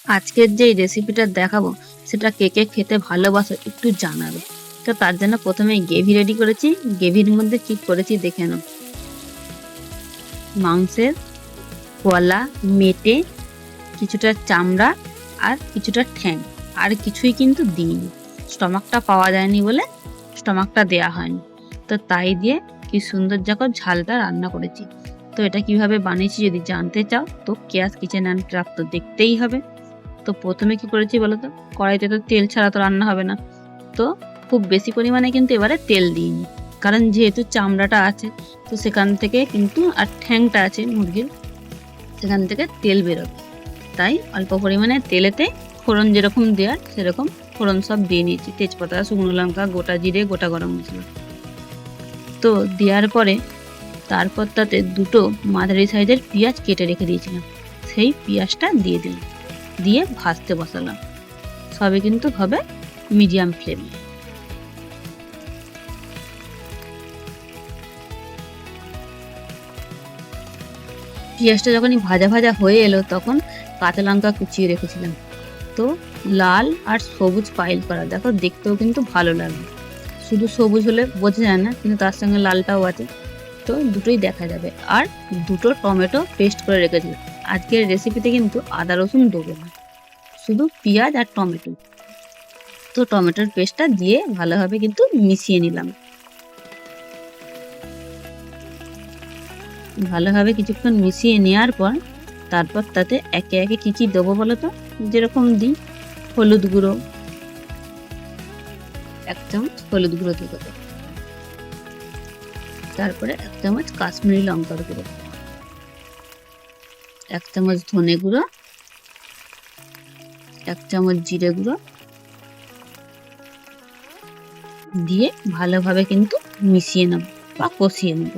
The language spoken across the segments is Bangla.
আজকের যে রেসিপিটা দেখাবো সেটা কে কে খেতে ভালোবাসো একটু জানাবে। তো তার জন্য প্রথমে গ্রেভি রেডি করেছি। গ্রেভির মধ্যে কি করেছি দেখে নাও। মাংসের গলা, মেটে, কিছুটা চামড়া আর কিছুটা ঠ্যাং, আর কিছুই কিন্তু দিইনি। স্টমাকটা পাওয়া যায়নি বলে স্টমাকটা দেয়া হয়নি। তো তাই দিয়ে কি সুন্দর যখন ঝালটা রান্না করেছি। তো এটা কিভাবে বানিয়েছি যদি জানতে চাও তো কেয়াস কিচেন অ্যান্ড ক্রাফট তো দেখতেই হবে। তো প্রথমে কি করেছি বলতো, কড়াইতে তো তেল ছাড়া তো রান্না হবে না। তো খুব বেশি পরিমাণে কিন্তু এবারে তেল দিইনি, কারণ যেহেতু চামড়াটা আছে তো সেখান থেকে কিন্তু, আর ঠ্যাংটা আছে মুরগির, সেখান থেকে তেল বেরোবে। তাই অল্প পরিমাণে তেলেতে ফোড়ন যেরকম দেওয়ার সেরকম ফোড়ন সব দিয়ে নিয়েছি। তেজপাতা, শুকনো লঙ্কা, গোটা জিরে, গোটা গরম মশলা। তো দেওয়ার পরে তারপর তাতে দুটো মাঝারি সাইজের পেঁয়াজ কেটে রেখে দিয়েছিলাম, সেই পেঁয়াজটা দিয়ে দিলাম, দিয়ে ভাজতে বসালাম। সবে কিন্তু হবে মিডিয়াম ফ্লেমে। পেঁয়াজটা যখনই ভাজা ভাজা হয়ে এলো তখন কাঁচা লঙ্কা কুচিয়ে রেখেছিলাম। তো লাল আর সবুজ পাইল করা, দেখো দেখতেও কিন্তু ভালো লাগবে। শুধু সবুজ হলে বোঝা যায় না, কিন্তু তার সঙ্গে লালটাও আছে, তো দুটোই দেখা যাবে। আর দুটো টমেটো পেস্ট করে রেখেছিলাম। আজকের রেসিপিতে কিন্তু আদা রসুন দেবো না, শুধু পেঁয়াজ আর টমেটো। তো টমেটোর পেস্টটা দিয়ে ভালোভাবে কিন্তু মিশিয়ে নিলাম। ভালোভাবে কিছুক্ষণ মিশিয়ে নেওয়ার পর তারপর তাতে একে একে কি কি দেবো বলো তো। যেরকম দিই, হলুদ গুঁড়ো 1 চামচ হলুদ গুঁড়ো দিয়ে দেবো, তারপরে 1 চামচ কাশ্মীরি লঙ্কার গুঁড়ো, 1 চামচ ধনে গুঁড়ো, 1 চামচ জিরে গুঁড়ো দিয়ে ভালোভাবে কিন্তু মিশিয়ে নেব বা কষিয়ে নেব।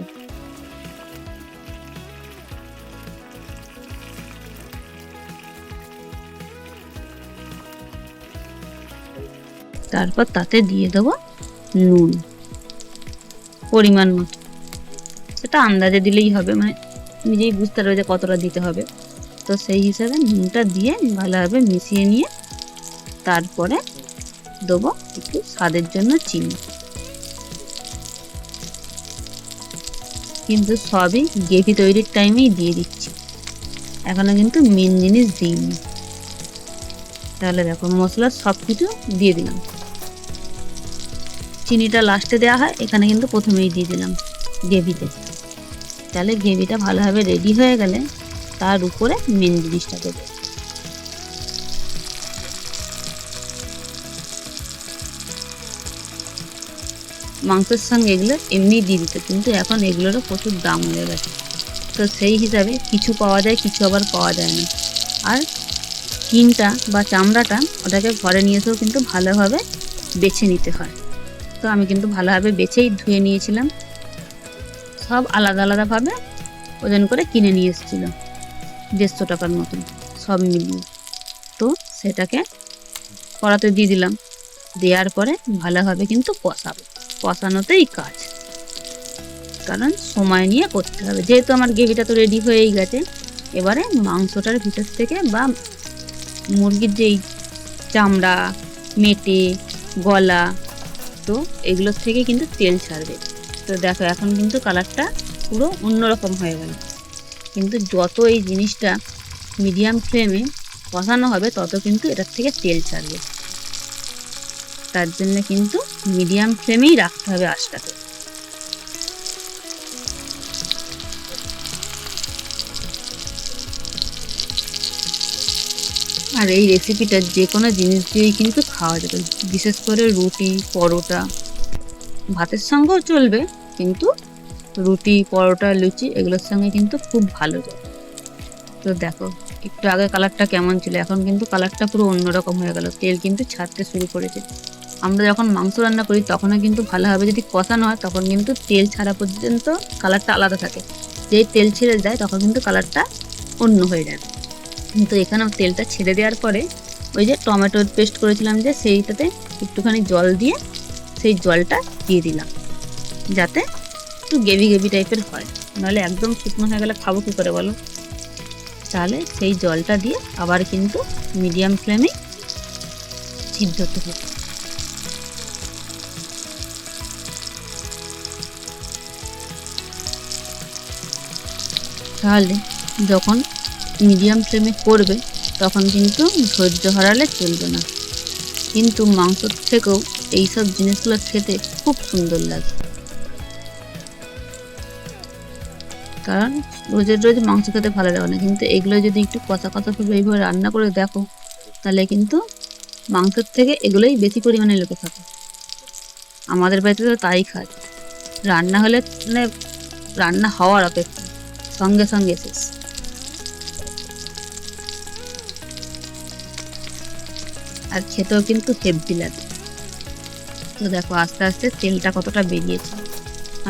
তারপর তাতে দিয়ে দেবো নুন পরিমাণ মতো, সেটা আন্দাজে দিলেই হবে, মানে নিজেই বুঝতে পারবে যে কতটা দিতে হবে। তো সেই হিসাবে নুনটা দিয়ে ভালোভাবে মিশিয়ে নিয়ে তারপরে দেবো একটু স্বাদের জন্য চিনি। কিন্তু সবই গ্রেভি তৈরির টাইমেই দিয়ে দিচ্ছি, এখনো কিন্তু মেন জিনিস দিইনি। তাহলে দেখো মশলা সব কিছু দিয়ে দিলাম। চিনিটা লাস্টে দেওয়া হয়, এখানে কিন্তু প্রথমেই দিয়ে দিলাম গ্রেভিতে। তাহলে গ্রেভিটা ভালোভাবে রেডি হয়ে গেলে তার উপরে মেন জিনিসটা দেবো। মাংসের সঙ্গে এগুলো এমনি দিয়ে দিত, কিন্তু এখন এগুলোরও প্রচুর দাম হয়ে গেছে। তো সেই হিসাবে কিছু পাওয়া যায়, কিছু আবার পাওয়া যায় না। আর স্কিনটা বা চামড়াটা ওটাকে ঘরে নিয়ে এসেও কিন্তু ভালোভাবে বেছে নিতে হয়। তো আমি কিন্তু ভালোভাবে বেছেই ধুয়ে নিয়েছিলাম। সব আলাদা আলাদাভাবে ওজন করে কিনে নিয়ে এসেছিলাম, 150 টাকার মতন সব মিলিয়ে। তো সেটাকে কড়াতে দিয়ে দিলাম, দেওয়ার পরে ভালোভাবে কিন্তু কষাবো। কষানোতেই কাজ, কারণ সময় নিয়ে করতে হবে। যেহেতু আমার গ্রেভিটা তো রেডি হয়েই গেছে, এবারে মাংসটার ভিতর থেকে বা মুরগির যেই চামড়া, মেটে, গলা, তো এগুলোর থেকে কিন্তু তেল ছাড়বে। তো দেখো এখন কিন্তু কালারটা পুরো অন্যরকম হয়ে গেল। কিন্তু যত এই জিনিসটা মিডিয়াম ফ্লেমে কষানো হবে তত কিন্তু এটার থেকে তেল ছাড়বে। তার জন্য কিন্তু মিডিয়াম ফ্লেমেই রাখতে হবে আঁচটাকে। আর এই রেসিপিটা যে কোনো জিনিস দিয়েই কিন্তু খাওয়া যাবে, বিশেষ করে রুটি, পরোটা, ভাতের সঙ্গেও চলবে, কিন্তু রুটি, পরোটা, লুচি এগুলোর সঙ্গে কিন্তু খুব ভালো যায়। তো দেখো একটু আগে কালারটা কেমন ছিল, এখন কিন্তু কালারটা পুরো অন্যরকম হয়ে গেল। তেল কিন্তু ছাড়তে শুরু করেছে। আমরা যখন মাংস রান্না করি তখনও কিন্তু ভালোভাবে যদি কষানো হয় তখন কিন্তু তেল ছাড়া পর্যন্ত কালারটা আলাদা থাকে। যেই তেল ছেড়ে যায় তখন কিন্তু কালারটা অন্য হয়ে যায়। কিন্তু এখানেও তেলটা ছেড়ে দেওয়ার পরে ওই যে টমেটোর পেস্ট করেছিলাম যে সেইটাতে একটুখানি জল দিয়ে সেই জলটা দিয়ে দিলাম, যাতে একটু গ্রেভি গ্রেভি টাইপের হয়। নাহলে একদম শুকনো হয়ে গেলে খাবো কী করে বলো। তাহলে সেই জলটা দিয়ে আবার কিন্তু মিডিয়াম ফ্লেমে সিদ্ধ হতে হবে। তাহলে যখন মিডিয়াম ফ্লেমে করবে তখন কিন্তু ধৈর্য হারালে চলবে না। কিন্তু মাংসর থেকেও এইসব জিনিসগুলো খেতে খুব সুন্দর লাগে। কারণ রোজের রোজ মাংস খেতে ভালো লাগে না, কিন্তু এগুলো যদি একটু কষা কষা করে এইভাবে রান্না করে দেখো তাহলে কিন্তু মাংসের থেকে এগুলোই বেশি পরিমাণে লোকে থাকে। আমাদের বাড়িতে তো তাই খায়, রান্না হলে মানে রান্না হওয়ার অপেক্ষা, সঙ্গে সঙ্গে শেষ। আর খেতেও কিন্তু হেভি লাগে। তো দেখো আস্তে আস্তে তেলটা কতটা বেরিয়েছে।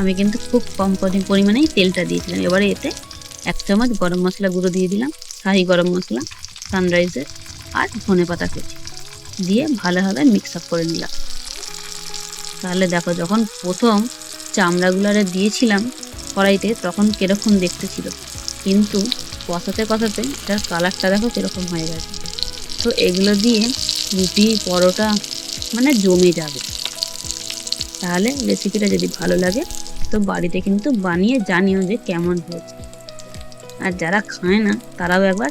আমি কিন্তু খুব কম পরিমাণেই তেলটা দিয়েছিলাম। এবারে এতে 1 চামচ গরম মশলা গুঁড়ো দিয়ে দিলাম, শাহি গরম মশলা সানরাইজের, আর ধনেপাতা কুচি দিয়ে ভালোভাবে মিক্স আপ করে নিলাম। তাহলে দেখো যখন প্রথম চামড়াগুলারে দিয়েছিলাম কড়াইতে তখন কিরকম দেখতে ছিল, কিন্তু কষাতে কষাতে এটার কালারটা দেখো কিরকম হয়ে গেছে। তো এগুলো দিয়ে রুটি পরোটা মানে জমে যাবে। তাহলে রেসিপিটা যদি ভালো লাগে তো বাড়িতে কিন্তু বানিয়ে জানিও যে কেমন হয়েছে। আর যারা খায় না তারাও একবার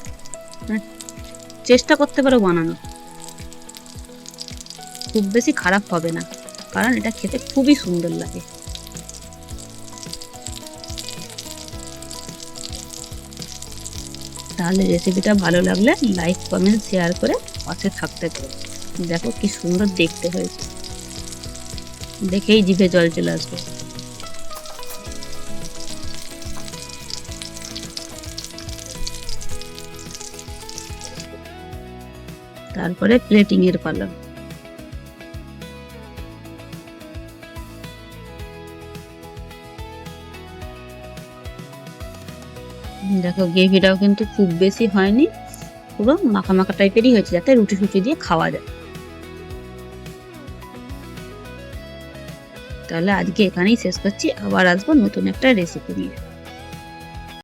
চেষ্টা করতে পারো বানানো, খুব বেশি খারাপ হবে না, কারণ এটা খেতে খুবই সুন্দর লাগে। তাহলে রেসিপিটা ভালো লাগলে লাইক কমেন্ট শেয়ার করে পাশে থাকতে পারো। দেখো কি সুন্দর দেখতে হয়েছে, দেখেই জিভে জল চলে আসবে। তারপরে প্লেটিং এর পালা। দেখো গ্রেভিটাও কিন্তু খুব বেশি হয়নি, পুরো মাখা মাখা টাইপেরই হয়েছে, যাতে রুটি ফুটি দিয়ে খাওয়া যায়। তাহলে আজকে এখানেই শেষ করছি, আবার আসবো নতুন একটা রেসিপি নিয়ে।